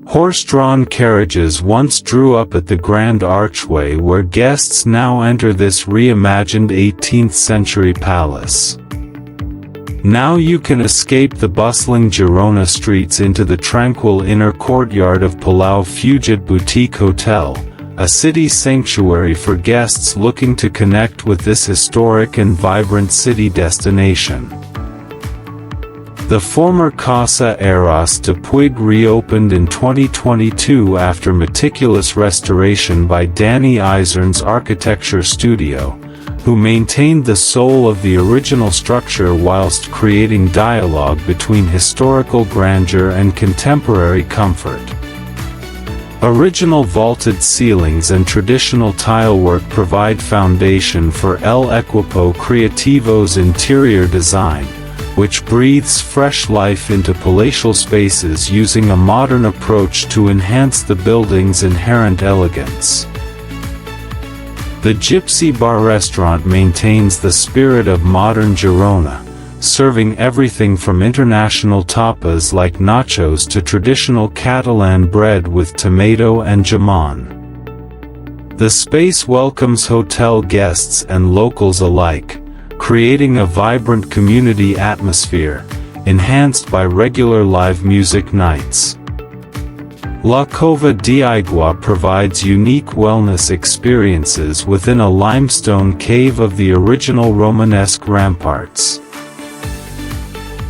Horse-drawn carriages once drew up at the grand archway where guests now enter this reimagined 18th-century palace. Now you can escape the bustling Girona streets into the tranquil inner courtyard of Palau Fugit Boutique Hotel, a city sanctuary for guests looking to connect with this historic and vibrant city destination. The former Casa Heras de Puig reopened in 2022 after meticulous restoration by Danny Eisern's architecture studio, who maintained the soul of the original structure whilst creating dialogue between historical grandeur and contemporary comfort. Original vaulted ceilings and traditional tilework provide foundation for El Equipo Creativo's interior design, which breathes fresh life into palatial spaces using a modern approach to enhance the building's inherent elegance. The Gipsy bar restaurant maintains the spirit of modern Girona, serving everything from international tapas like nachos to traditional Catalan bread with tomato and jamon. The space welcomes hotel guests and locals alike, creating a vibrant community atmosphere, enhanced by regular live music nights. La Cova de Agua provides unique wellness experiences within a limestone cave of the original Romanesque ramparts.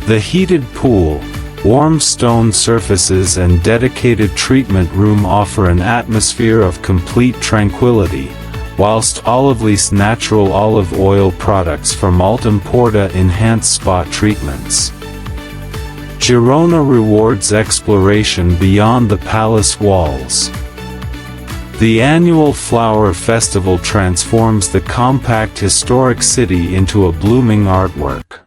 The heated pool, warm stone surfaces and dedicated treatment room offer an atmosphere of complete tranquility, whilst Olivelease natural olive oil products from Alta Porta enhance spa treatments. Girona rewards exploration beyond the palace walls. The annual Flower Festival transforms the compact historic city into a blooming artwork.